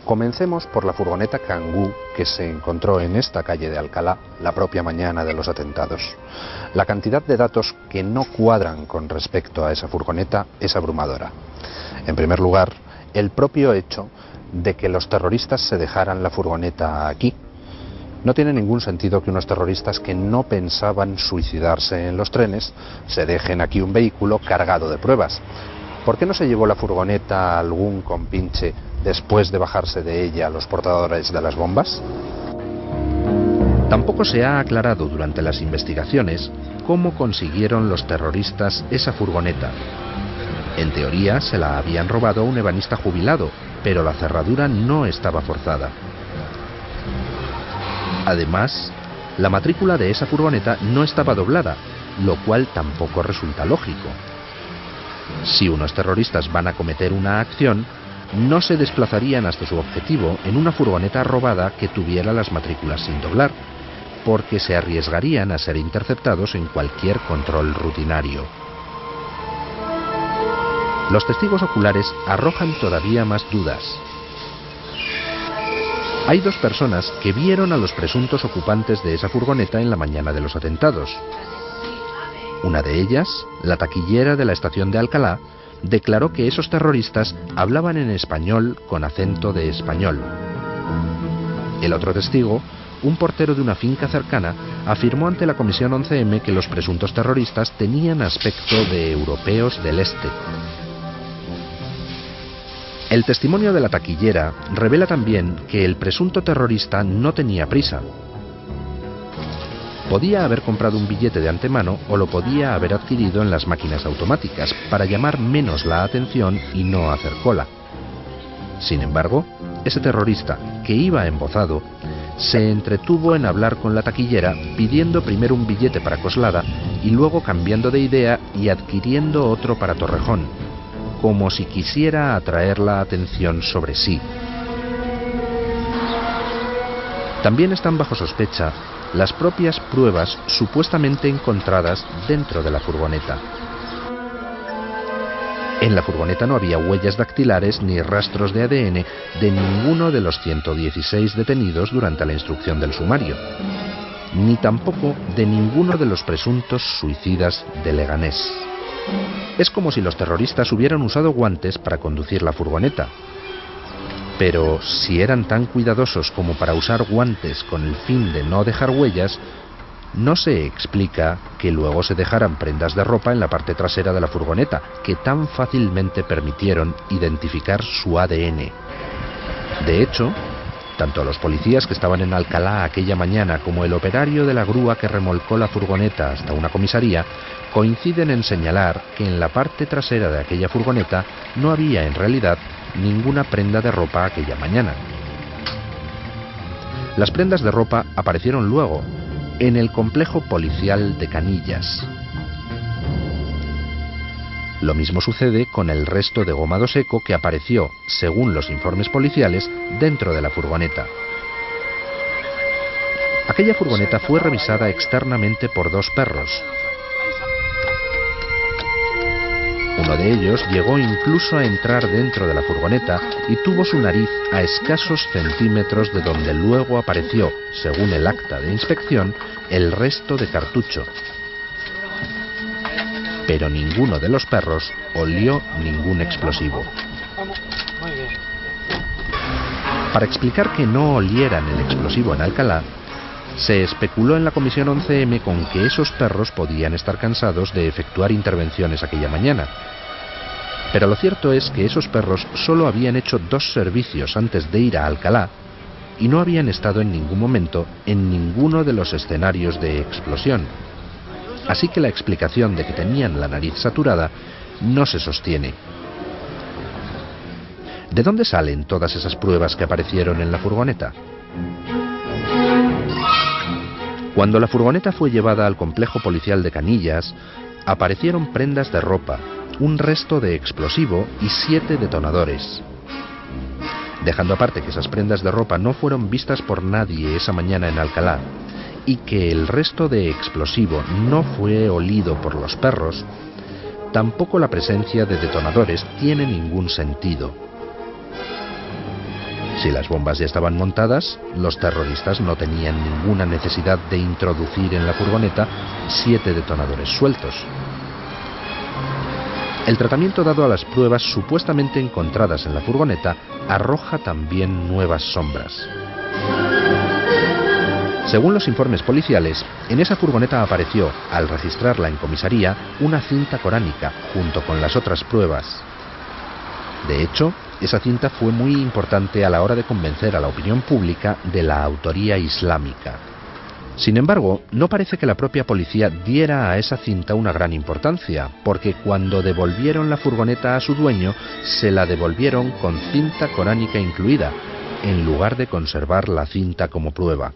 Comencemos por la furgoneta Kangoo que se encontró en esta calle de Alcalá la propia mañana de los atentados. La cantidad de datos que no cuadran con respecto a esa furgoneta es abrumadora. En primer lugar, el propio hecho de que los terroristas se dejaran la furgoneta aquí. No tiene ningún sentido que unos terroristas que no pensaban suicidarse en los trenes se dejen aquí un vehículo cargado de pruebas. ¿Por qué no se llevó la furgoneta a algún compinche después de bajarse de ella los portadores de las bombas? Tampoco se ha aclarado durante las investigaciones cómo consiguieron los terroristas esa furgoneta. En teoría se la habían robado a un ebanista jubilado, pero la cerradura no estaba forzada. Además, la matrícula de esa furgoneta no estaba doblada, lo cual tampoco resulta lógico. Si unos terroristas van a cometer una acción, no se desplazarían hasta su objetivo en una furgoneta robada que tuviera las matrículas sin doblar, porque se arriesgarían a ser interceptados en cualquier control rutinario. Los testigos oculares arrojan todavía más dudas. Hay dos personas que vieron a los presuntos ocupantes de esa furgoneta en la mañana de los atentados. Una de ellas, la taquillera de la estación de Alcalá, declaró que esos terroristas hablaban en español con acento de español. El otro testigo, un portero de una finca cercana, afirmó ante la Comisión 11M que los presuntos terroristas tenían aspecto de europeos del este. El testimonio de la taquillera revela también que el presunto terrorista no tenía prisa. Podía haber comprado un billete de antemano o lo podía haber adquirido en las máquinas automáticas para llamar menos la atención y no hacer cola. Sin embargo, ese terrorista, que iba embozado, se entretuvo en hablar con la taquillera pidiendo primero un billete para Coslada y luego cambiando de idea y adquiriendo otro para Torrejón, como si quisiera atraer la atención sobre sí. También están bajo sospecha las propias pruebas supuestamente encontradas dentro de la furgoneta. En la furgoneta no había huellas dactilares ni rastros de ADN de ninguno de los 116 detenidos durante la instrucción del sumario, ni tampoco de ninguno de los presuntos suicidas de Leganés. Es como si los terroristas hubieran usado guantes para conducir la furgoneta. Pero si eran tan cuidadosos como para usar guantes con el fin de no dejar huellas, no se explica que luego se dejaran prendas de ropa en la parte trasera de la furgoneta, que tan fácilmente permitieron identificar su ADN. De hecho, tanto los policías que estaban en Alcalá aquella mañana como el operario de la grúa que remolcó la furgoneta hasta una comisaría coinciden en señalar que en la parte trasera de aquella furgoneta no había en realidad ninguna prenda de ropa aquella mañana. Las prendas de ropa aparecieron luego en el complejo policial de Canillas. Lo mismo sucede con el resto de gomado seco que apareció, según los informes policiales, dentro de la furgoneta. Aquella furgoneta fue revisada externamente por dos perros. Uno de ellos llegó incluso a entrar dentro de la furgoneta y tuvo su nariz a escasos centímetros de donde luego apareció, según el acta de inspección, el resto de cartucho. Pero ninguno de los perros olió ningún explosivo. Para explicar que no olieran el explosivo en Alcalá, se especuló en la Comisión 11M con que esos perros podían estar cansados de efectuar intervenciones aquella mañana. Pero lo cierto es que esos perros solo habían hecho 2 servicios antes de ir a Alcalá y no habían estado en ningún momento en ninguno de los escenarios de explosión. Así que la explicación de que tenían la nariz saturada no se sostiene. ¿De dónde salen todas esas pruebas que aparecieron en la furgoneta? Cuando la furgoneta fue llevada al complejo policial de Canillas, aparecieron prendas de ropa, un resto de explosivo y 7 detonadores. Dejando aparte que esas prendas de ropa no fueron vistas por nadie esa mañana en Alcalá y que el resto de explosivo no fue olido por los perros, tampoco la presencia de detonadores tiene ningún sentido. Si las bombas ya estaban montadas, los terroristas no tenían ninguna necesidad de introducir en la furgoneta 7 detonadores sueltos. El tratamiento dado a las pruebas supuestamente encontradas en la furgoneta arroja también nuevas sombras. Según los informes policiales, en esa furgoneta apareció, al registrarla en comisaría, una cinta coránica junto con las otras pruebas. De hecho, esa cinta fue muy importante a la hora de convencer a la opinión pública de la autoría islámica. Sin embargo, no parece que la propia policía diera a esa cinta una gran importancia, porque cuando devolvieron la furgoneta a su dueño, se la devolvieron con cinta coránica incluida, en lugar de conservar la cinta como prueba.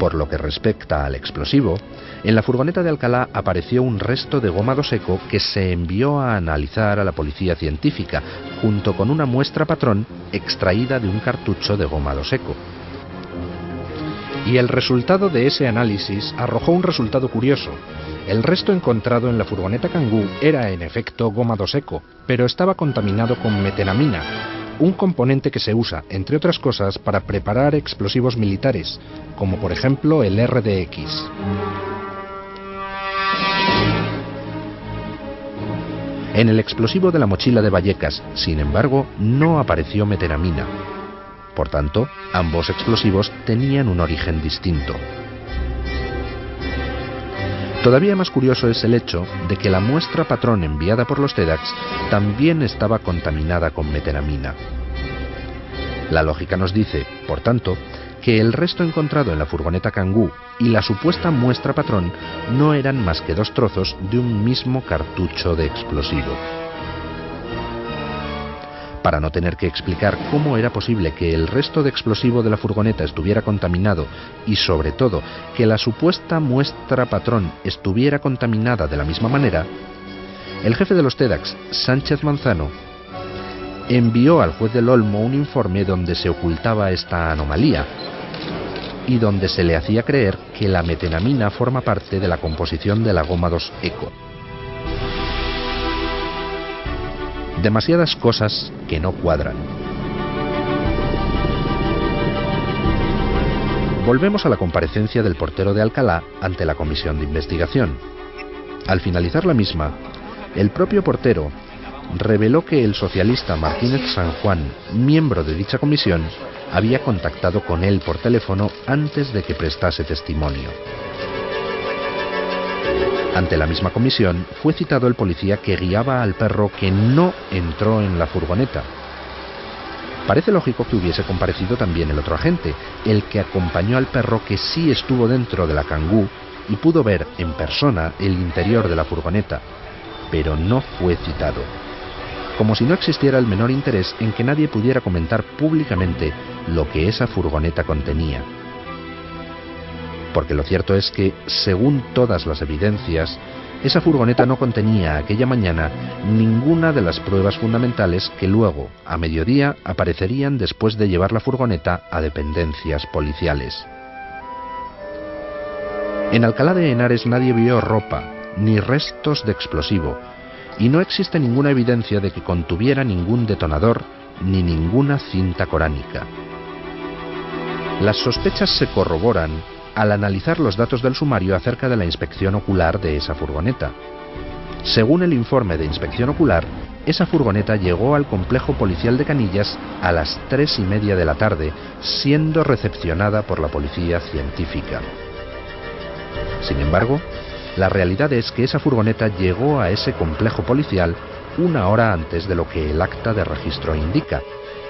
Por lo que respecta al explosivo, en la furgoneta de Alcalá apareció un resto de gómado seco que se envió a analizar a la policía científica, junto con una muestra patrón extraída de un cartucho de gómado seco. Y el resultado de ese análisis arrojó un resultado curioso. El resto encontrado en la furgoneta Kangoo era en efecto gómado seco, pero estaba contaminado con metenamina, un componente que se usa, entre otras cosas, para preparar explosivos militares, como por ejemplo el RDX. En el explosivo de la mochila de Vallecas, sin embargo, no apareció metenamina. Por tanto, ambos explosivos tenían un origen distinto. Todavía más curioso es el hecho de que la muestra patrón enviada por los TEDx también estaba contaminada con metenamina. La lógica nos dice, por tanto, que el resto encontrado en la furgoneta Kangoo y la supuesta muestra patrón no eran más que 2 trozos de un mismo cartucho de explosivo. Para no tener que explicar cómo era posible que el resto de explosivo de la furgoneta estuviera contaminado y, sobre todo, que la supuesta muestra patrón estuviera contaminada de la misma manera, el jefe de los TEDx, Sánchez Manzano, envió al juez del Olmo un informe donde se ocultaba esta anomalía y donde se le hacía creer que la metenamina forma parte de la composición de la goma 2 Eco. Demasiadas cosas que no cuadran. Volvemos a la comparecencia del portero de Alcalá ante la comisión de investigación. Al finalizar la misma, el propio portero reveló que el socialista Martínez San Juan, miembro de dicha comisión, había contactado con él por teléfono antes de que prestase testimonio. Ante la misma comisión, fue citado el policía que guiaba al perro que no entró en la furgoneta. Parece lógico que hubiese comparecido también el otro agente, el que acompañó al perro que sí estuvo dentro de la Kangoo y pudo ver en persona el interior de la furgoneta, pero no fue citado. Como si no existiera el menor interés en que nadie pudiera comentar públicamente lo que esa furgoneta contenía. Porque lo cierto es que, según todas las evidencias, esa furgoneta no contenía aquella mañana ninguna de las pruebas fundamentales que luego, a mediodía, aparecerían después de llevar la furgoneta a dependencias policiales. En Alcalá de Henares nadie vio ropa, ni restos de explosivo, y no existe ninguna evidencia de que contuviera ningún detonador, ni ninguna cinta coránica. Las sospechas se corroboran al analizar los datos del sumario acerca de la inspección ocular de esa furgoneta. Según el informe de inspección ocular, esa furgoneta llegó al complejo policial de Canillas a las 3:30 de la tarde, siendo recepcionada por la policía científica. Sin embargo, la realidad es que esa furgoneta llegó a ese complejo policial 1 hora antes de lo que el acta de registro indica,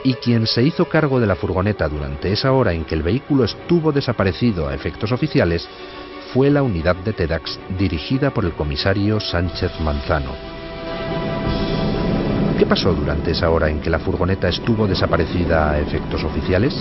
y quien se hizo cargo de la furgoneta durante esa hora en que el vehículo estuvo desaparecido a efectos oficiales fue la unidad de TEDx dirigida por el comisario Sánchez Manzano. ¿Qué pasó durante esa hora en que la furgoneta estuvo desaparecida a efectos oficiales?